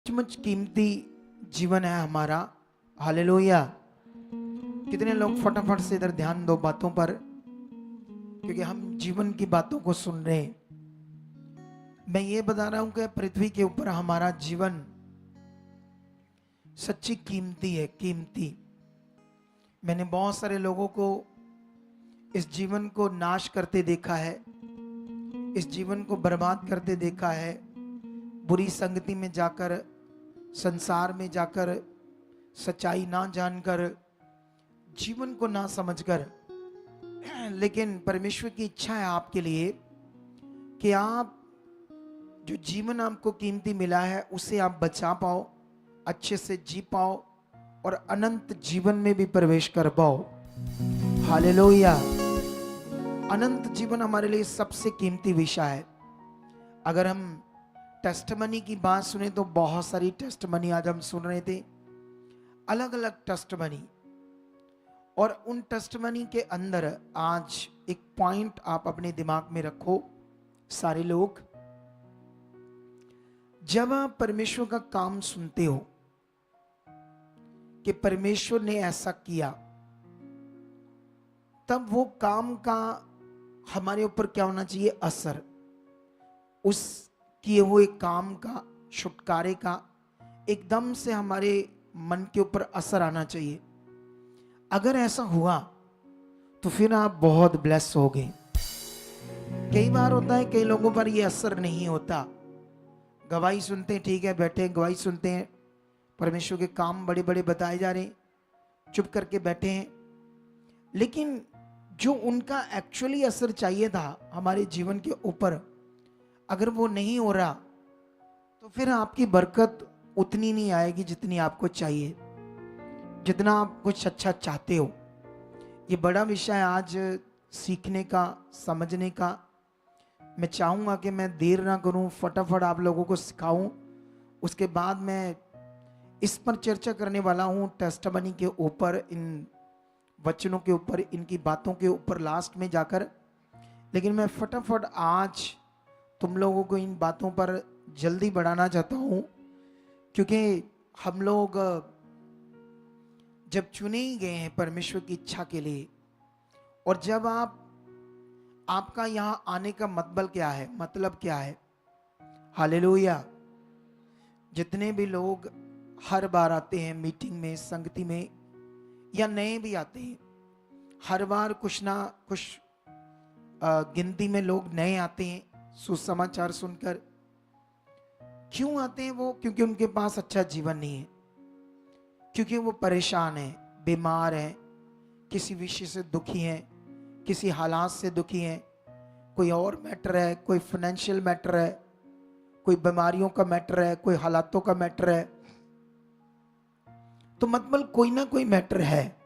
सचमुच कीमती जीवन है हमारा। हालेलुया। कितने लोग फटाफट से इधर ध्यान दो बातों पर, क्योंकि हम जीवन की बातों को सुन रहे हैं। मैं ये बता रहा हूं कि पृथ्वी के ऊपर हमारा जीवन सच्ची कीमती है, कीमती। मैंने बहुत सारे लोगों को इस जीवन को नाश करते देखा है, इस जीवन को बर्बाद करते देखा है, बुरी संगति में जाकर, संसार में जाकर, सच्चाई ना जानकर, जीवन को ना समझकर। लेकिन परमेश्वर की इच्छा है आपके लिए कि आप जो जीवन आपको कीमती मिला है उसे आप बचा पाओ, अच्छे से जी पाओ और अनंत जीवन में भी प्रवेश कर पाओ। हालेलुया। अनंत जीवन हमारे लिए सबसे कीमती विषय है। अगर हम टेस्टमनी की बात सुने तो बहुत सारी टेस्टमनी आज हम सुन रहे थे, अलग अलग टेस्टमनी। और उन टेस्टमनी के अंदर आज एक पॉइंट आप अपने दिमाग में रखो सारे लोग। जब आप परमेश्वर का काम सुनते हो कि परमेश्वर ने ऐसा किया, तब वो काम का हमारे ऊपर क्या होना चाहिए? असर। उस किए हुए काम का, छुटकारे का एकदम से हमारे मन के ऊपर असर आना चाहिए। अगर ऐसा हुआ तो फिर आप बहुत ब्लेस हो गए। कई बार होता है कई लोगों पर ये असर नहीं होता। गवाही सुनते हैं, ठीक है, बैठे गवाही सुनते हैं, परमेश्वर के काम बड़े बड़े बताए जा रहे हैं, चुप करके बैठे हैं। लेकिन जो उनका एक्चुअली असर चाहिए था हमारे जीवन के ऊपर, अगर वो नहीं हो रहा तो फिर आपकी बरकत उतनी नहीं आएगी जितनी आपको चाहिए, जितना आप कुछ अच्छा चाहते हो। ये बड़ा विषय है आज सीखने का, समझने का। मैं चाहूँगा कि मैं देर ना करूँ, फटाफट आप लोगों को सिखाऊं। उसके बाद मैं इस पर चर्चा करने वाला हूँ, टेस्टमनी के ऊपर, इन वचनों के ऊपर, इनकी बातों के ऊपर लास्ट में जाकर। लेकिन मैं फटाफट आज तुम लोगों को इन बातों पर जल्दी बढ़ाना चाहता हूँ, क्योंकि हम लोग जब चुने ही गए हैं परमेश्वर की इच्छा के लिए, और जब आपका यहाँ आने का मतलब क्या है, मतलब क्या है? हालेलुया। जितने भी लोग हर बार आते हैं मीटिंग में, संगति में, या नए भी आते हैं, हर बार कुछ ना कुछ गिनती में लोग नए आते हैं सुसमाचार सुनकर। क्यों आते हैं वो? क्योंकि उनके पास अच्छा जीवन नहीं है, क्योंकि वो परेशान है, बीमार है, किसी विषय से दुखी हैं, किसी हालात से दुखी हैं, कोई और मैटर है, कोई फाइनेंशियल मैटर है, कोई बीमारियों का मैटर है, कोई हालातों का मैटर है। तो मतलब कोई ना कोई मैटर है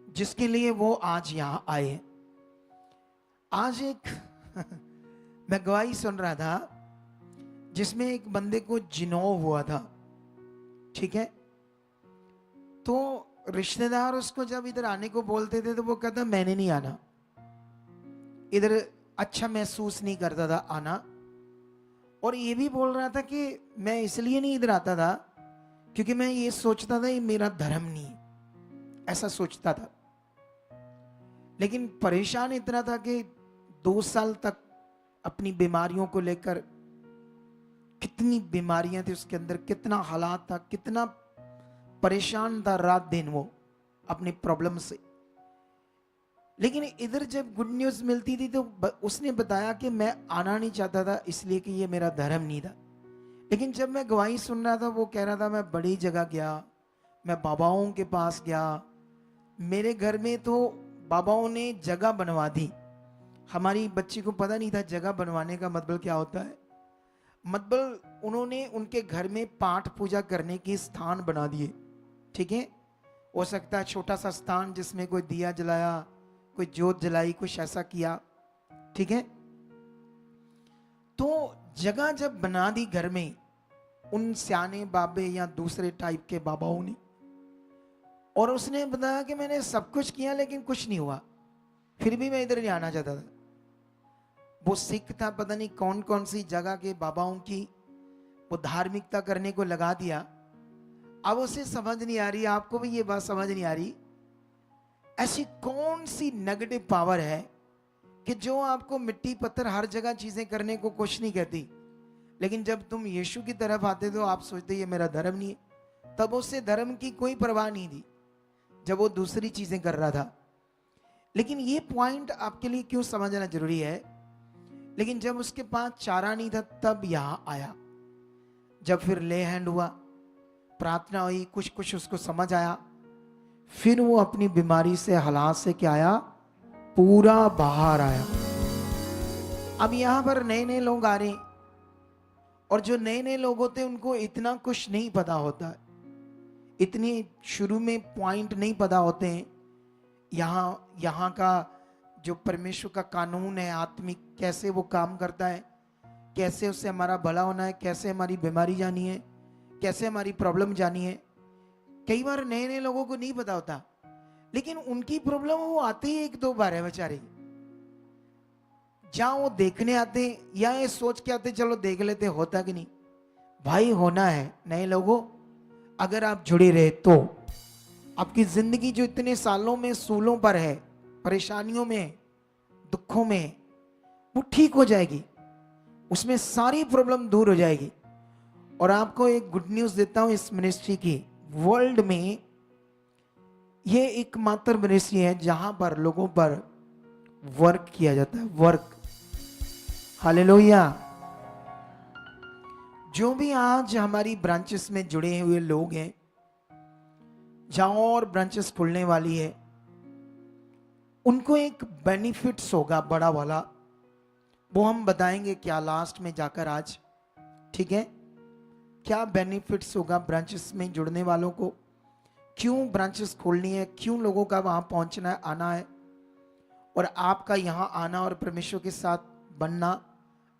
जिसके लिए वो आज यहां आए। आज एक मैं गवाही सुन रहा था जिसमें एक बंदे को जिनोव हुआ था, ठीक है। तो रिश्तेदार उसको जब इधर आने को बोलते थे तो वो कहता मैंने नहीं आना, इधर अच्छा महसूस नहीं करता था आना। और ये भी बोल रहा था कि मैं इसलिए नहीं इधर आता था क्योंकि मैं ये सोचता था ये मेरा धर्म नहीं, ऐसा सोचता था। लेकिन परेशान इतना था कि 2 साल तक अपनी बीमारियों को लेकर, कितनी बीमारियां थी उसके अंदर, कितना हालात था, कितना परेशान था रात दिन वो अपनी प्रॉब्लम से। लेकिन इधर जब गुड न्यूज मिलती थी तो उसने बताया कि मैं आना नहीं चाहता था इसलिए कि ये मेरा धर्म नहीं था। लेकिन जब मैं गवाही सुन रहा था, वो कह रहा था मैं बड़ी जगह गया, मैं बाबाओं के पास गया, मेरे घर में तो बाबाओं ने जगह बनवा दी। हमारी बच्ची को पता नहीं था जगह बनवाने का मतलब क्या होता है। मतलब उन्होंने उनके घर में पाठ पूजा करने के स्थान बना दिए, ठीक है। हो सकता है छोटा सा स्थान जिसमें कोई दिया जलाया, कोई जोत जलाई, कुछ ऐसा किया, ठीक है। तो जगह जब बना दी घर में उन सियाने बाबे या दूसरे टाइप के बाबाओं ने, और उसने बताया कि मैंने सब कुछ किया लेकिन कुछ नहीं हुआ, फिर भी मैं इधर नहीं आना चाहता था। वो सिख था, पता नहीं कौन कौन सी जगह के बाबाओं की वो धार्मिकता करने को लगा दिया। अब उसे समझ नहीं आ रही, आपको भी ये बात समझ नहीं आ रही, ऐसी कौन सी नेगेटिव पावर है कि जो आपको मिट्टी पत्थर हर जगह चीजें करने को कुछ नहीं कहती, लेकिन जब तुम यीशु की तरफ आते तो आप सोचते ये मेरा धर्म नहीं है। तब उसे धर्म की कोई परवाह नहीं थी जब वो दूसरी चीजें कर रहा था। लेकिन ये पॉइंट आपके लिए क्यों समझना जरूरी है, लेकिन जब उसके पास चारा नहीं था तब यहां आया। जब फिर ले हैंड हुआ, प्रार्थना हुई, कुछ कुछ उसको समझ आया, फिर वो अपनी बीमारी से, हालात से क्या आया, पूरा बाहर आया। अब यहां पर नए नए लोग आ रहे हैं, और जो नए नए लोग होते हैं उनको इतना कुछ नहीं पता होता है, इतनी शुरू में पॉइंट नहीं पता होते हैं। यहाँ का जो परमेश्वर का कानून है आत्मिक, कैसे वो काम करता है, कैसे उससे हमारा भला होना है, कैसे हमारी बीमारी जानी है, कैसे हमारी प्रॉब्लम जानी है। कई बार नए नए लोगों को नहीं पता होता, लेकिन उनकी प्रॉब्लम वो आते ही एक दो बार है बेचारे। जहां वो देखने आते या ये सोच के आते चलो देख लेते होता कि नहीं, भाई होना है। नए लोगों, अगर आप जुड़े रहे तो आपकी जिंदगी जो इतने सालों में सूलों पर है, परेशानियों में, दुखों में, वो ठीक हो जाएगी, उसमें सारी प्रॉब्लम दूर हो जाएगी। और आपको एक गुड न्यूज देता हूं, इस मिनिस्ट्री की, वर्ल्ड में ये एकमात्र मिनिस्ट्री है जहां पर लोगों पर वर्क किया जाता है, वर्क। हालेलुया। जो भी आज हमारी ब्रांचेस में जुड़े हुए लोग हैं, जहां और ब्रांचेस खुलने वाली है, उनको एक बेनिफिट्स होगा बड़ा वाला, वो हम बताएंगे क्या लास्ट में जाकर आज, ठीक है। क्या बेनिफिट्स होगा ब्रांचेस में जुड़ने वालों को, क्यों ब्रांचेस खोलनी है, क्यों लोगों का वहां पहुंचना है, आना है, और आपका यहां आना और परमेश्वर के साथ बनना,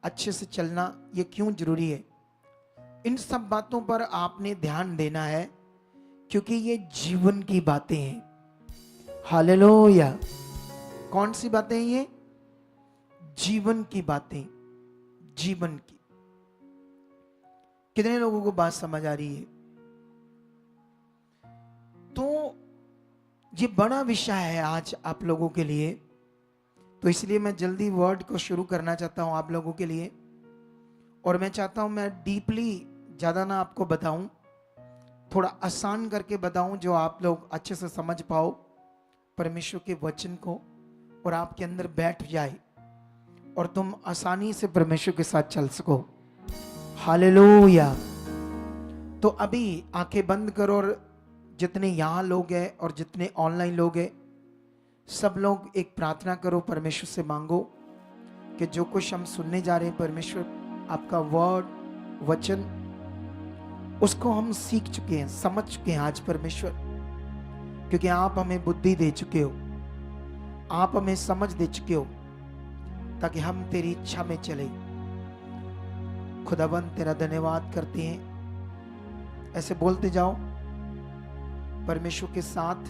अच्छे से चलना, ये क्यों जरूरी है। इन सब बातों पर आपने ध्यान देना है, क्योंकि ये जीवन की बातें हैं। हालेलुया। कौन सी बातें हैं ये? जीवन की बातें, जीवन की। कितने लोगों को बात समझ आ रही है? तो ये बड़ा विषय है आज आप लोगों के लिए, तो इसलिए मैं जल्दी वर्ड को शुरू करना चाहता हूं आप लोगों के लिए। और मैं चाहता हूं मैं डीपली ज्यादा ना आपको बताऊं, थोड़ा आसान करके बताऊं जो आप लोग अच्छे से समझ पाओ परमेश्वर के वचन को, और आपके अंदर बैठ जाए और तुम आसानी से परमेश्वर के साथ चल सको। हालेलुया। तो अभी आंखें बंद करो, और जितने यहाँ लोग हैं और जितने ऑनलाइन लोग हैं, सब लोग एक प्रार्थना करो, परमेश्वर से मांगो कि जो कुछ हम सुनने जा रहे हैं, परमेश्वर आपका वर्ड, वचन, उसको हम सीख चुके हैं, समझ चुके हैं आज परमेश्वर, क्योंकि आप हमें बुद्धि दे चुके हो, आप हमें समझ दे चुके हो, ताकि हम तेरी इच्छा में चले। खुदाबंद तेरा धन्यवाद करते हैं। ऐसे बोलते जाओ परमेश्वर के साथ,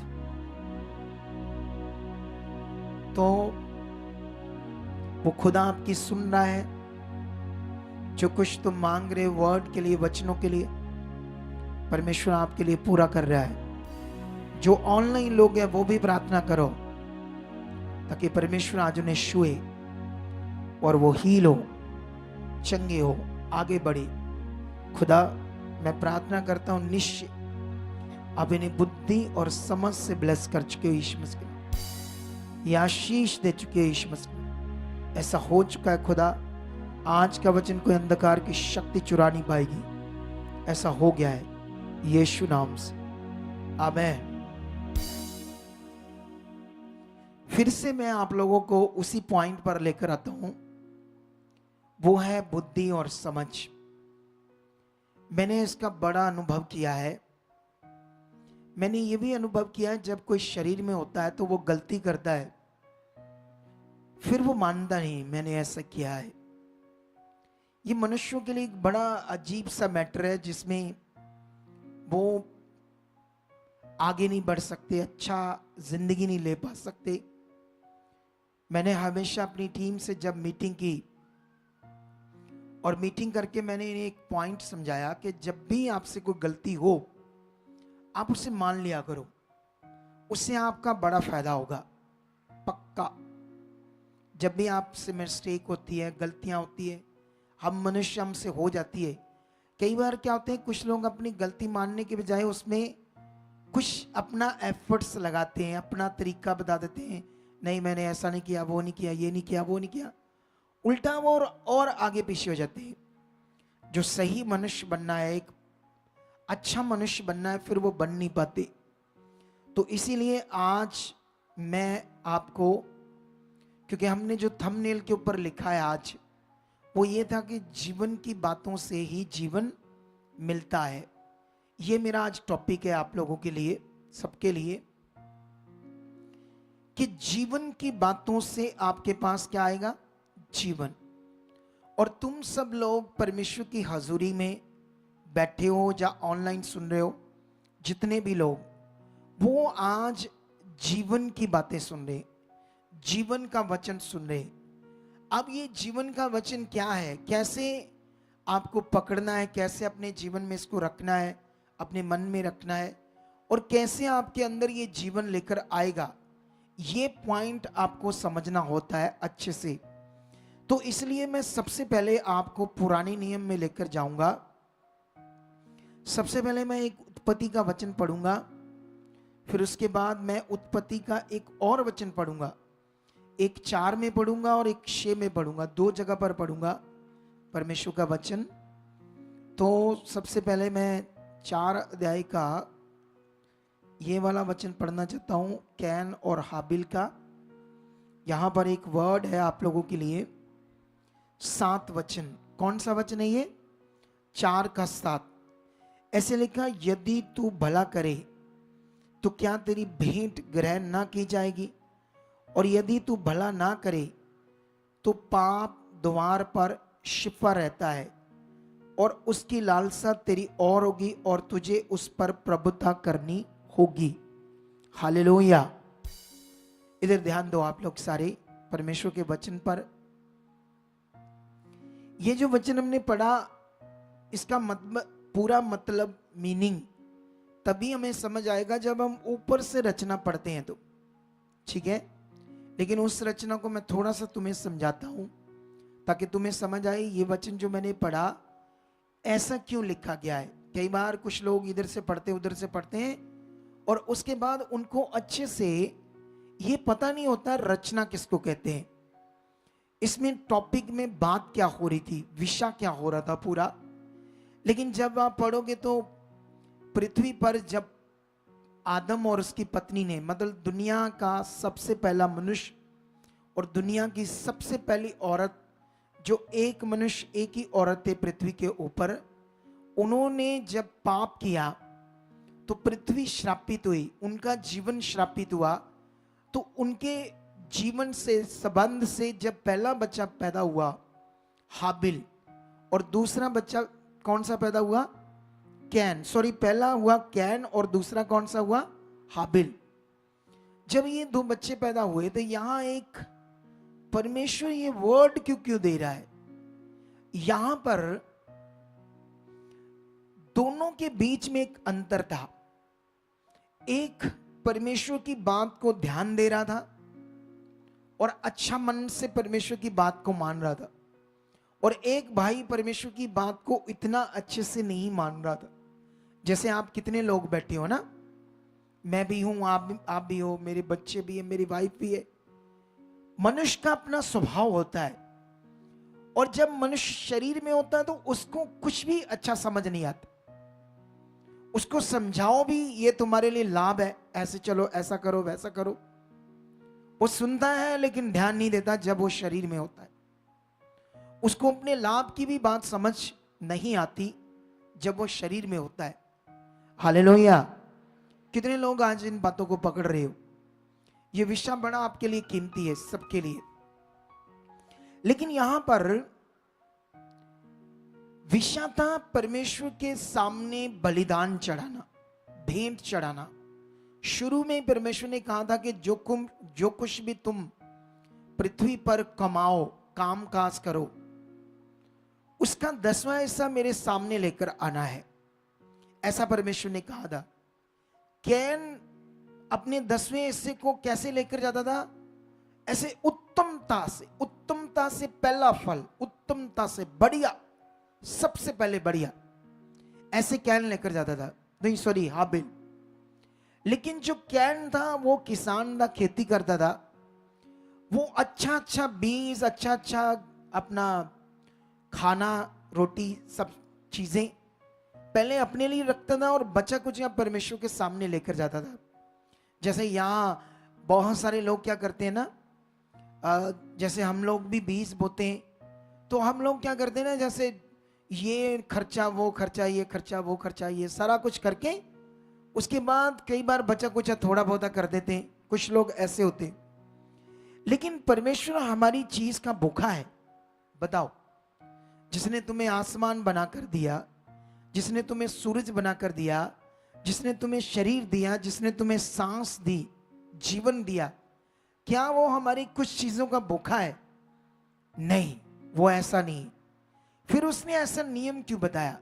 तो वो खुदा आपकी सुन रहा है। जो कुछ तुम मांग रहे वर्ड के लिए, वचनों के लिए, परमेश्वर आपके लिए पूरा कर रहा है। जो ऑनलाइन लोग हैं वो भी प्रार्थना करो, ताकि परमेश्वर आज उन्हें छुए और वो हील हो, चंगे हो, आगे बढ़े। खुदा मैं प्रार्थना करता हूं, निश्चय आप इन्हें बुद्धि और समझ से ब्लेस कर चुके हो यीशु मसीह के, ये आशीष दे चुके हो यीशु मसीह। ऐसा हो चुका है खुदा, आज का वचन कोई अंधकार की शक्ति चुरा नहीं पाएगी। ऐसा हो गया है यीशु नाम से, आमीन। फिर से मैं आप लोगों को उसी पॉइंट पर लेकर आता हूं, वो है बुद्धि और समझ। मैंने इसका बड़ा अनुभव किया है। मैंने ये भी अनुभव किया है, जब कोई शरीर में होता है तो वो गलती करता है, फिर वो मानता नहीं मैंने ऐसा किया है। ये मनुष्यों के लिए एक बड़ा अजीब सा मैटर है, जिसमें वो आगे नहीं बढ़ सकते, अच्छा जिंदगी नहीं ले पा सकते। मैंने हमेशा अपनी टीम से जब मीटिंग की, और मीटिंग करके मैंने इन्हें एक पॉइंट समझाया कि जब भी आपसे कोई गलती हो आप उसे मान लिया करो, उससे आपका बड़ा फायदा होगा पक्का। जब भी आपसे मिस्टेक होती है, गलतियां होती है, हम मनुष्य, हमसे हो जाती है। कई बार क्या होते हैं, कुछ लोग अपनी गलती मानने के बजाय उसमें कुछ अपना एफर्ट्स लगाते हैं, अपना तरीका बता देते हैं, नहीं मैंने ऐसा नहीं किया, वो नहीं किया, ये नहीं किया, वो नहीं किया, उल्टा वो और आगे पीछे हो जाते हैं। जो सही मनुष्य बनना है, एक अच्छा मनुष्य बनना है, फिर वो बन नहीं पाते। तो इसीलिए आज मैं आपको, क्योंकि हमने जो थंबनेल के ऊपर लिखा है आज, वो ये था कि जीवन की बातों से ही जीवन मिलता है। ये मेरा आज टॉपिक है आप लोगों के लिए, सबके लिए, कि जीवन की बातों से आपके पास क्या आएगा? जीवन। और तुम सब लोग परमेश्वर की हजूरी में बैठे हो या ऑनलाइन सुन रहे हो, जितने भी लोग, वो आज जीवन की बातें सुन रहे, जीवन का वचन सुन रहे। अब ये जीवन का वचन क्या है, कैसे आपको पकड़ना है, कैसे अपने जीवन में इसको रखना है, अपने मन में रखना है, और कैसे आपके अंदर ये जीवन लेकर आएगा, ये पॉइंट आपको समझना होता है अच्छे से। तो इसलिए मैं सबसे पहले आपको पुराने नियम में लेकर जाऊंगा। सबसे पहले मैं एक उत्पत्ति का वचन पढ़ूंगा, फिर उसके बाद मैं उत्पत्ति का एक और वचन पढ़ूंगा, एक 4 में पढ़ूंगा और एक 6 में पढ़ूंगा, 2 जगह पर पढ़ूंगा परमेश्वर का वचन। तो सबसे पहले मैं 4 अध्याय का ये वाला वचन पढ़ना चाहता हूं, कैन और हाबिल का। यहां पर एक वर्ड है आप लोगों के लिए, 7 वचन। कौन सा वचन है ये? 4 का 7। ऐसे लिखा, यदि तू भला करे तो क्या तेरी भेंट ग्रहण ना की जाएगी, और यदि तू भला ना करे तो पाप द्वार पर छिपा रहता है और उसकी लालसा तेरी और होगी और तुझे उस पर प्रभुता करनी होगी। हालेलुया। इधर ध्यान दो आप लोग सारे परमेश्वर के वचन पर। ये जो वचन हमने पढ़ा, इसका मतलब, पूरा मतलब, मीनिंग तभी हमें समझ आएगा जब हम ऊपर से रचना पढ़ते हैं तो, ठीक है। लेकिन उस रचना को मैं थोड़ा सा तुम्हें समझाता हूं ताकि तुम्हें समझ आए ये वचन जो मैंने पढ़ा ऐसा क्यों लिखा गया है। कई बार कुछ लोग इधर से पढ़ते उधर से पढ़ते हैं और उसके बाद उनको अच्छे से ये पता नहीं होता रचना किसको कहते हैं, इसमें टॉपिक में बात क्या हो रही थी, विषय क्या हो रहा था पूरा। लेकिन जब आप पढ़ोगे तो पृथ्वी पर जब आदम और उसकी पत्नी ने, मतलब दुनिया का सबसे पहला मनुष्य और दुनिया की सबसे पहली औरत, जो एक मनुष्य एक ही औरत थे पृथ्वी के ऊपर, उन्होंने जब पाप किया तो पृथ्वी श्रापित हुई, उनका जीवन श्रापित हुआ। तो उनके जीवन से, संबंध से जब पहला बच्चा पैदा हुआ हाबिल, और दूसरा बच्चा कौन सा पैदा हुआ? कैन। सॉरी, पहला हुआ कैन और दूसरा कौन सा हुआ? हाबिल। जब ये 2 बच्चे पैदा हुए तो यहां एक परमेश्वर ये वर्ड क्यों दे रहा है, यहां पर दोनों के बीच में एक अंतर था। एक परमेश्वर की बात को ध्यान दे रहा था और अच्छा मन से परमेश्वर की बात को मान रहा था, और एक भाई परमेश्वर की बात को इतना अच्छे से नहीं मान रहा था। जैसे आप कितने लोग बैठे हो ना, मैं भी हूं, आप भी हो, मेरे बच्चे भी है, मेरी वाइफ भी है। मनुष्य का अपना स्वभाव होता है, और जब मनुष्य शरीर में होता है तो उसको कुछ भी अच्छा समझ नहीं आता। उसको समझाओ भी, ये तुम्हारे लिए लाभ है, ऐसे चलो, ऐसा करो, वैसा करो, वो सुनता है लेकिन ध्यान नहीं देता जब वो शरीर में होता है। उसको अपने लाभ की भी बात समझ नहीं आती जब वो शरीर में होता है। हालेलुया। कितने लोग आज इन बातों को पकड़ रहे हो? ये विषय बड़ा आपके लिए कीमती है, सबके लिए। लेकिन यहां पर विषय था परमेश्वर के सामने बलिदान चढ़ाना, भेंट चढ़ाना। शुरू में परमेश्वर ने कहा था कि जो कुछ भी तुम पृथ्वी पर कमाओ, काम काज करो, उसका 10वां हिस्सा मेरे सामने लेकर आना है, ऐसा परमेश्वर ने कहा था। कैन अपने 10वें हिस्से को कैसे लेकर जाता था? ऐसे उत्तमता से पहला फल, उत्तमता से बढ़िया, सबसे पहले बढ़िया, ऐसे कैन लेकर जाता था। नहीं सॉरी, हाबिल। लेकिन जो कैन था वो किसान था, खेती करता था। वो अच्छा अच्छा बीज, अच्छा अच्छा अपना खाना, रोटी, सब चीजें पहले अपने लिए रखता था और बचा कुछ या परमेश्वर के सामने लेकर जाता था। जैसे यहाँ बहुत सारे लोग क्या करते हैं ना, जैसे हम लोग भी बीज बोते हैं, तो हम लोग क्या करते हैं ना, जैसे ये खर्चा वो खर्चा, ये खर्चा वो खर्चा, ये सारा कुछ करके उसके बाद कई बार बचा कुछ थोड़ा बहुत कर देते हैं। कुछ लोग ऐसे होते हैं। लेकिन परमेश्वर हमारी चीज का भूखा है। बताओ, जिसने तुम्हें आसमान बनाकर दिया, जिसने तुम्हें सूरज बनाकर दिया, जिसने तुम्हें शरीर दिया, जिसने तुम्हें सांस दी, जीवन दिया, क्या वो हमारी कुछ चीजों का भूखा है? नहीं, वो ऐसा नहीं। फिर उसने ऐसा नियम क्यों बताया?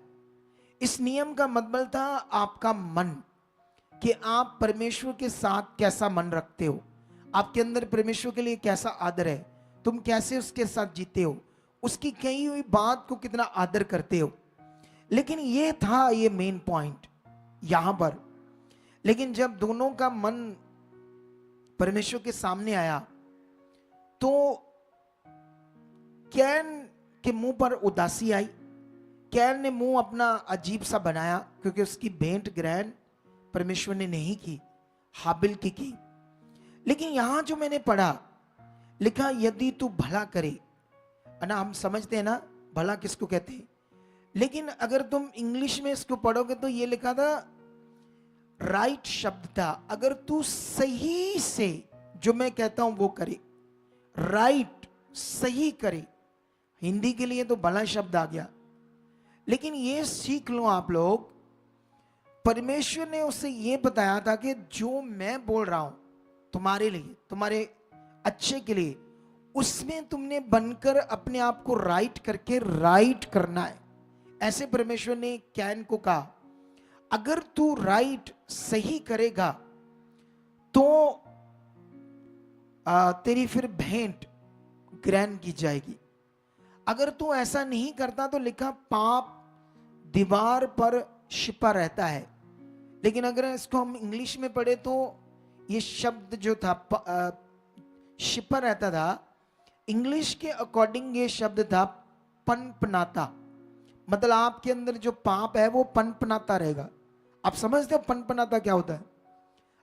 इस नियम का मतलब था आपका मन, कि आप परमेश्वर के साथ कैसा मन रखते हो, आपके अंदर परमेश्वर के लिए कैसा आदर है, तुम कैसे उसके साथ जीते हो, उसकी कही हुई बात को कितना आदर करते हो। लेकिन ये था ये मेन पॉइंट यहां पर। लेकिन जब दोनों का मन परमेश्वर के सामने आया तो कैन के मुंह पर उदासी आई। कैन ने मुंह अपना अजीब सा बनाया, क्योंकि उसकी भेंट ग्रहण परमेश्वर ने नहीं की, हाबिल की। लेकिन यहां जो मैंने पढ़ा, लिखा यदि तू भला करे, ना हम समझते हैं ना भला किसको कहते हैं, लेकिन अगर तुम इंग्लिश में इसको पढ़ोगे तो ये लिखा था, राइट शब्द था, अगर तू सही से जो मैं कहता हूं वो करे, राइट सही करे। हिंदी के लिए तो भला शब्द आ गया, लेकिन ये सीख लो आप लोग, परमेश्वर ने उसे ये बताया था कि जो मैं बोल रहा हूं तुम्हारे लिए, तुम्हारे अच्छे के लिए, उसमें तुमने बनकर अपने आप को राइट करके राइट करना है। ऐसे परमेश्वर ने कैन को कहा, अगर तू राइट सही करेगा तो तेरी फिर भेंट ग्रहण की जाएगी। अगर तू ऐसा नहीं करता तो लिखा पाप दीवार पर छिपा रहता है। लेकिन अगर इसको हम इंग्लिश में पढ़े तो ये शब्द जो था छिपा रहता था, इंग्लिश के अकॉर्डिंग ये शब्द था पनपनाता। मतलब आपके अंदर जो पाप है वो पनपनाता रहेगा। आप समझते हो पनपनाता क्या होता है?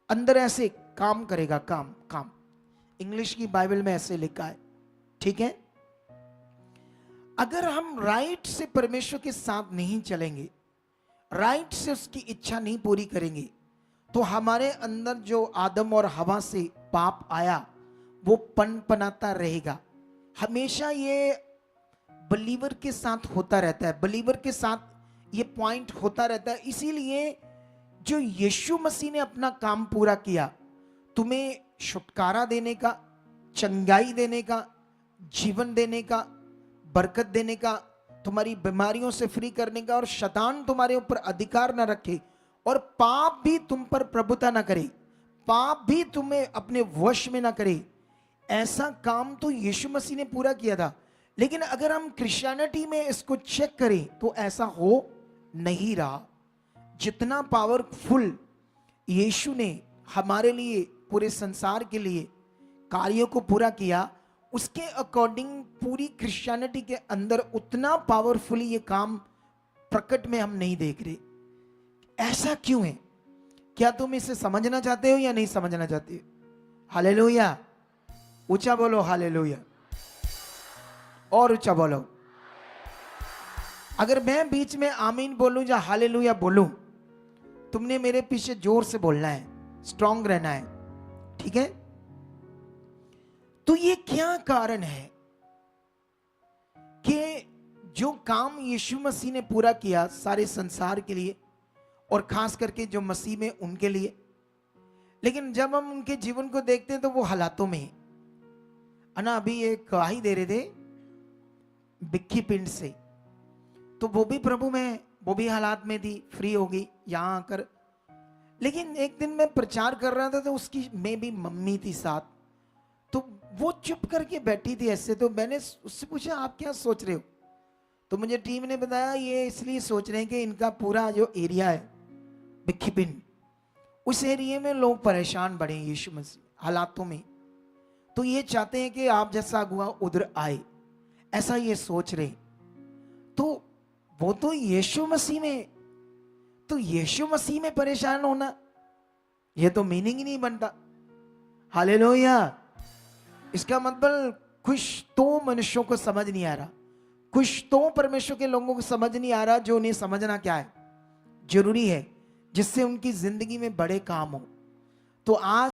अंदर ऐसे काम करेगा, काम काम। इंग्लिश की बाइबल में ऐसे लिखा है, ठीक है। अगर हम राइट से परमेश्वर के साथ नहीं चलेंगे, राइट से उसकी इच्छा नहीं पूरी करेंगे, तो हमारे अंदर जो आदम और हवा से पाप आया वो पनपनाता रहेगा। हमेशा ये बलीवर के साथ होता रहता है, बलीवर के साथ ये पॉइंट होता रहता है। इसीलिए जो यीशु मसीह ने अपना काम पूरा किया, तुम्हें छुटकारा देने का, चंगाई देने का, जीवन देने का, बरकत देने का, तुम्हारी बीमारियों से फ्री करने का, और शैतान तुम्हारे ऊपर अधिकार ना रखे, और पाप भी तुम पर प्रभुता ना करे, पाप भी तुम्हें अपने वश में ना करे, ऐसा काम तो यीशु मसीह ने पूरा किया था। लेकिन अगर हम क्रिश्चियनिटी में इसको चेक करें तो ऐसा हो नहीं रहा। जितना पावरफुल यीशु ने हमारे लिए, पूरे संसार के लिए कार्यों को पूरा किया, उसके अकॉर्डिंग पूरी क्रिश्चियनिटी के अंदर उतना पावरफुली ये काम प्रकट में हम नहीं देख रहे। ऐसा क्यों है? क्या तुम इसे समझना चाहते हो या नहीं समझना चाहते हो? हालेलुया, ऊंचा बोलो हालेलुया, और ऊंचा बोलो। अगर मैं बीच में आमीन बोलूं या हालेलुया बोलूं, तुमने मेरे पीछे जोर से बोलना है, स्ट्रांग रहना है, ठीक है। तो ये क्या कारण है कि जो काम यीशु मसीह ने पूरा किया सारे संसार के लिए, और खास करके जो मसीह में उनके लिए, लेकिन जब हम उनके जीवन को देखते हैं तो वो हालातों में है ना। अभी एक गवाही दे रहे थे बिक्की पिंड से, तो वो भी प्रभु में, वो भी हालात में थी, फ्री होगी यहाँ आकर। लेकिन एक दिन मैं प्रचार कर रहा था तो उसकी में भी मम्मी थी साथ, तो वो चुप करके बैठी थी ऐसे। तो मैंने उससे पूछा आप क्या सोच रहे हो? तो मुझे टीम ने बताया ये इसलिए सोच रहे हैं कि इनका पूरा जो एरिया है बिखिपिन, उस एरिया में लोग परेशान बढ़े यीशु मसीह हालातों में, तो ये चाहते हैं कि आप जैसा अगुआ उधर आए, ऐसा ये सोच रहे। तो वो तो यीशु मसीह में, तो यीशु मसीह में परेशान होना ये तो मीनिंग ही नहीं बनता। हालेलुया। इसका मतलब कुछ तो मनुष्यों को समझ नहीं आ रहा, कुछ तो परमेश्वर के लोगों को समझ नहीं आ रहा, जो उन्हें समझना क्या है जरूरी है, जिससे उनकी जिंदगी में बड़े काम हो। तो आज